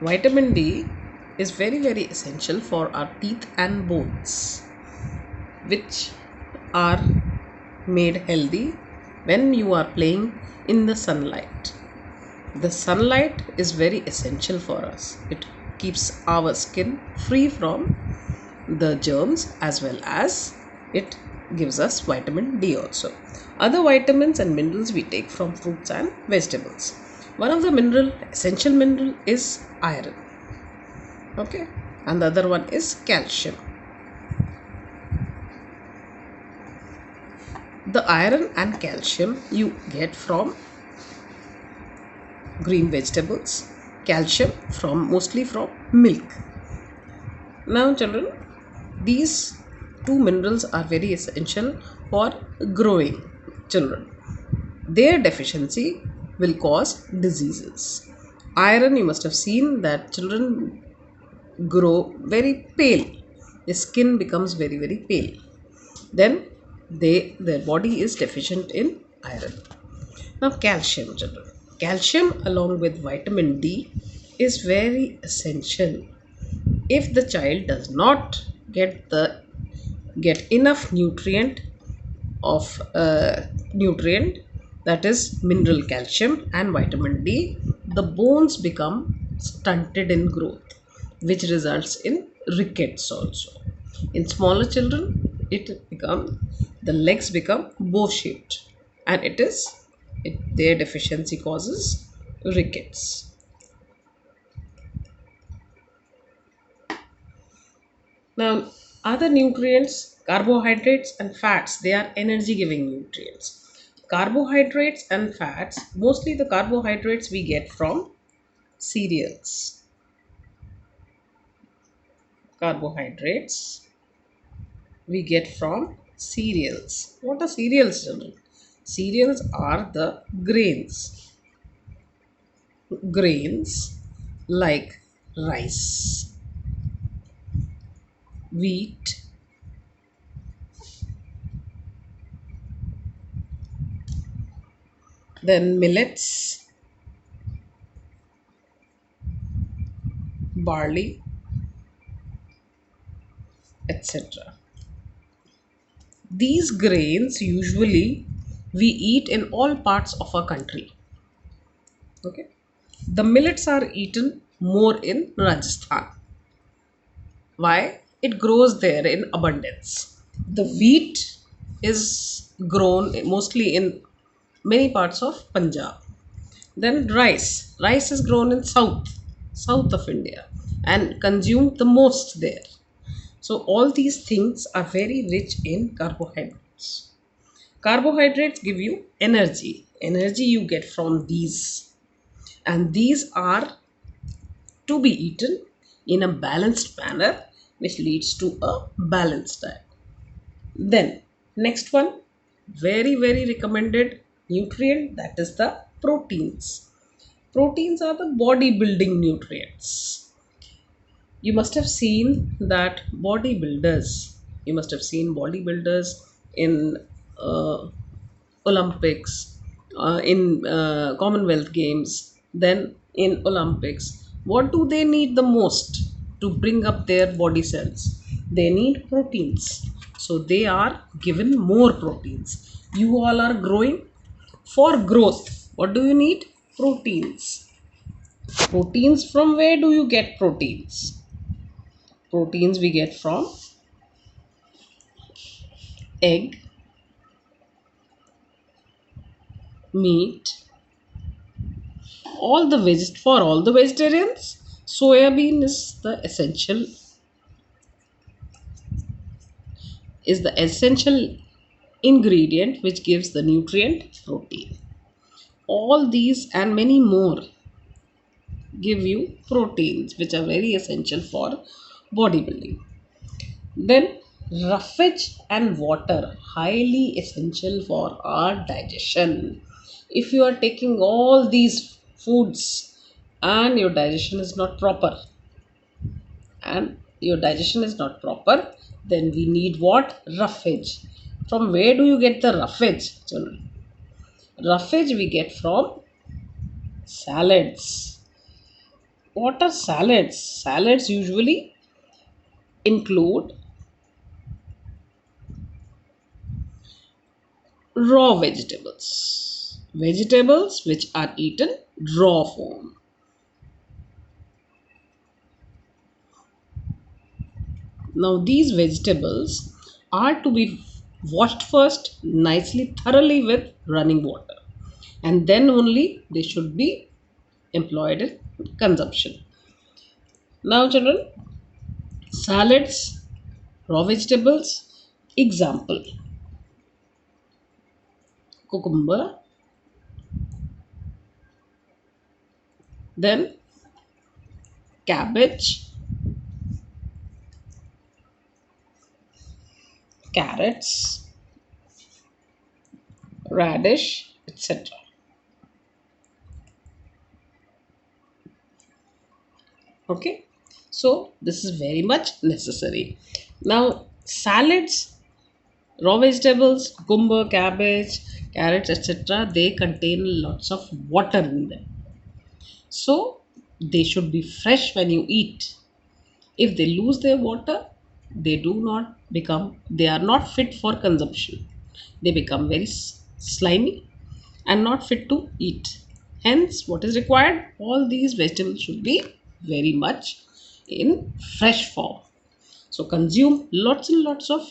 Vitamin D is very essential for our teeth and bones, which are made healthy when you are playing in the sunlight. The sunlight is very essential for us. It keeps our skin free from the germs as well as it gives us vitamin D also. Other vitamins and minerals we take from fruits and vegetables. One of the essential mineral is iron. Okay, and the other one is calcium. The iron and calcium you get from green vegetables, calcium from mostly from milk. Now children, these two minerals are very essential for growing children. Their deficiency will cause diseases. Iron, you must have seen that children grow very pale. The skin becomes very pale. Then their body is deficient in iron. Now calcium children. Calcium along with vitamin D is very essential. If the child does not get enough nutrient, that is mineral calcium and vitamin D, the bones become stunted in growth, which results in rickets also. In smaller children, the legs become bow shaped, and their deficiency causes rickets. Now, other nutrients, carbohydrates and fats, they are energy giving nutrients. Carbohydrates and fats, mostly the carbohydrates we get from cereals. Carbohydrates we get from cereals. What are cereals, children? Cereals are the grains. Grains like rice, wheat, then millets, barley, etc. These grains usually we eat in all parts of our country. Okay. The millets are eaten more in Rajasthan. Why? It grows there in abundance. The wheat is grown mostly in many parts of Punjab. Then rice. Rice is grown in south of India and consumed the most there. So all these things are very rich in carbohydrates. Carbohydrates give you energy. Energy you get from these. And these are to be eaten in a balanced manner, which leads to a balanced diet. Then, next one, very recommended nutrient, that is the proteins. Proteins are the body building nutrients. You must have seen that you must have seen bodybuilders in uh, Olympics, in Commonwealth Games, then in Olympics. What do they need the most to bring up their body cells? They need proteins. So they are given more proteins. You all are growing for growth. What do you need? Proteins. Proteins, from where do you get proteins? Proteins we get from egg, meat, for all the vegetarians, soybean is the essential ingredient which gives the nutrient protein. All these and many more give you proteins which are very essential for bodybuilding. Then roughage and water, highly essential for our digestion. If you are taking all these foods and your digestion is not proper, then we need what? Roughage. From where do you get the roughage, children? Roughage we get from salads. What are salads? Salads usually include raw vegetables. Vegetables which are eaten raw form. Now these vegetables are to be washed first nicely thoroughly with running water, and then only they should be employed in consumption. Now children, salads, raw vegetables, example cucumber, then cabbage, carrots, radish, etc. Okay, so this is very much necessary. Now salads, raw vegetables, cucumber, cabbage, carrots, etc., they contain lots of water in them. So they should be fresh when you eat. If they lose their water, they are not fit for consumption. They become very slimy and not fit to eat. Hence, what is required? All these vegetables should be very much in fresh form. So consume lots and lots of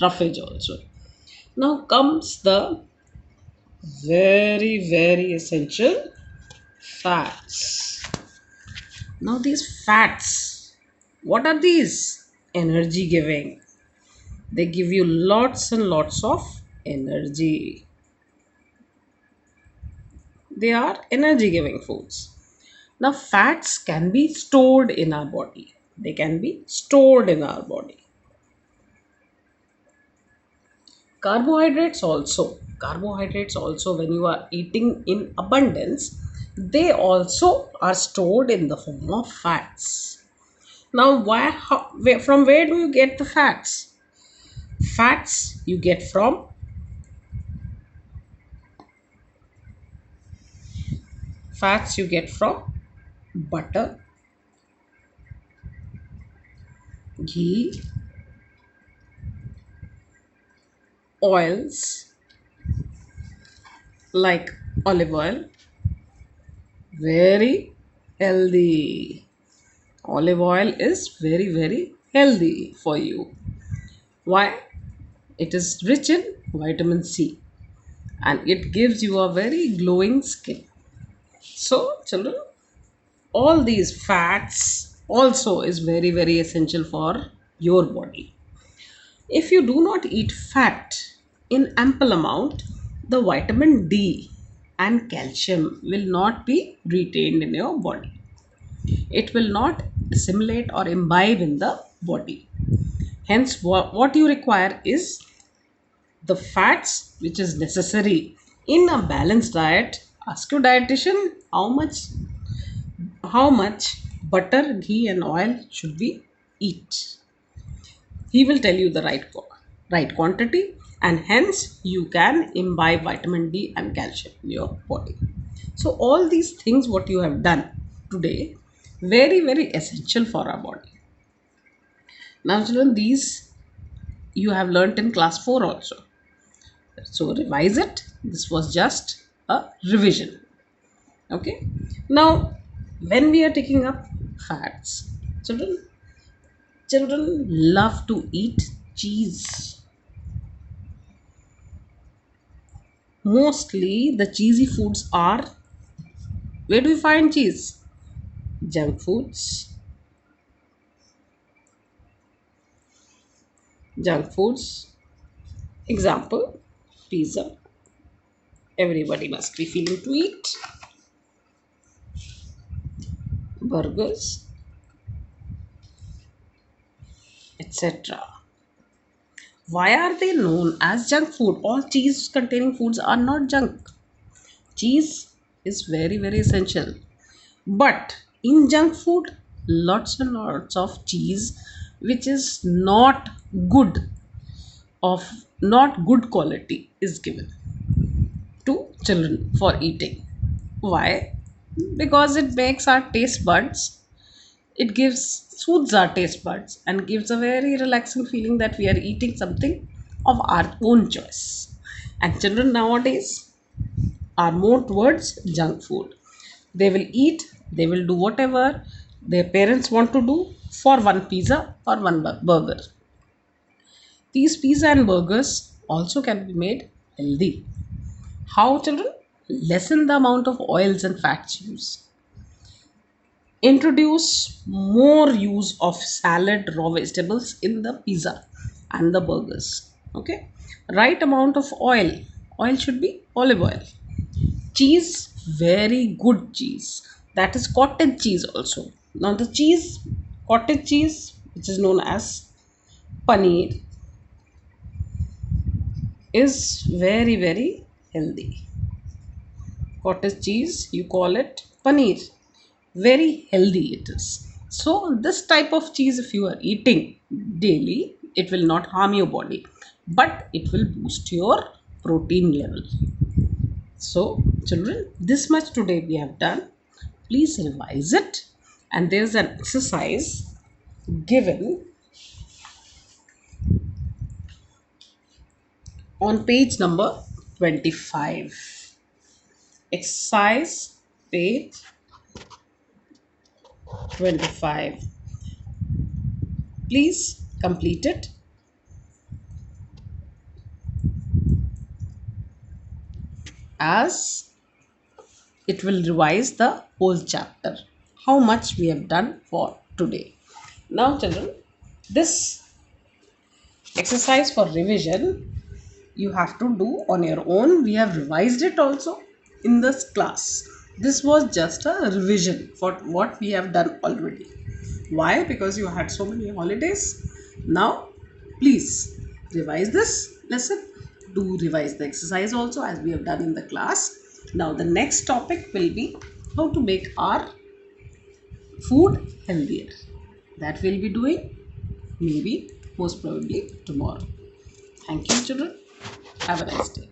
roughage also. Now comes the very essential fats. Now these fats, what are these? Energy giving. They give you lots and lots of energy. They are energy giving foods. Now fats can be stored in our body. They can be stored in our body. Carbohydrates also when you are eating in abundance, they also are stored in the form of fats. Now from where do you get the fats? Fats you get from butter, ghee, oils like olive oil, very healthy. Olive oil is very healthy for you. Why? It is rich in vitamin C and it gives you a very glowing skin. So, children, all these fats also is very essential for your body. If you do not eat fat in ample amount, the vitamin D and calcium will not be retained in your body. It will not assimilate or imbibe in the body. Hence, what you require is the fats which is necessary in a balanced diet. Ask your dietitian how much butter, ghee, and oil should we eat. He will tell you the right quantity, and hence you can imbibe vitamin D and calcium in your body. So all these things what you have done today, very essential for our body. Now children, these you have learnt in class 4 also. So revise it. This was just a revision. Okay. Now when we are taking up fats, children love to eat cheese. Mostly the cheesy foods are, where do you find cheese? Junk foods. Junk foods. Example, pizza. Everybody must be feeling to eat. Burgers, etc. Why are they known as junk food? All cheese containing foods are not junk. Cheese is very essential. But in junk food, lots and lots of cheese which is good of not good quality is given to children for eating. Why? because it makes our taste buds, it gives soothes our taste buds and gives a very relaxing feeling that we are eating something of our own choice. And children nowadays are more towards junk food. They will eat, they will do whatever their parents want to do for one pizza or one burger. These pizza and burgers also can be made healthy. How, children? Lessen the amount of oils and fats used. Introduce more use of salad, raw vegetables in the pizza and the burgers. Okay. Right amount of oil. Oil should be olive oil. Cheese, very good cheese. That is cottage cheese also. Now the cheese, cottage cheese, which is known as paneer, is very very healthy. Cottage cheese, you call it paneer. Very healthy it is. So this type of cheese, if you are eating daily, it will not harm your body, but it will boost your protein level. So children, this much today we have done. Please revise it. And there's an exercise given on page number 25. Exercise page 25. Please complete it, as it will revise the whole chapter. How much we have done for today. Now, children, this exercise for revision you have to do on your own. We have revised it also in this class. This was just a revision for what we have done already. Why? Because you had so many holidays. Now, please revise this lesson. Do revise the exercise also, as we have done in the class. Now, the next topic will be how to make our food healthier. That we'll be doing maybe most probably tomorrow. Thank you, children. Have a nice day.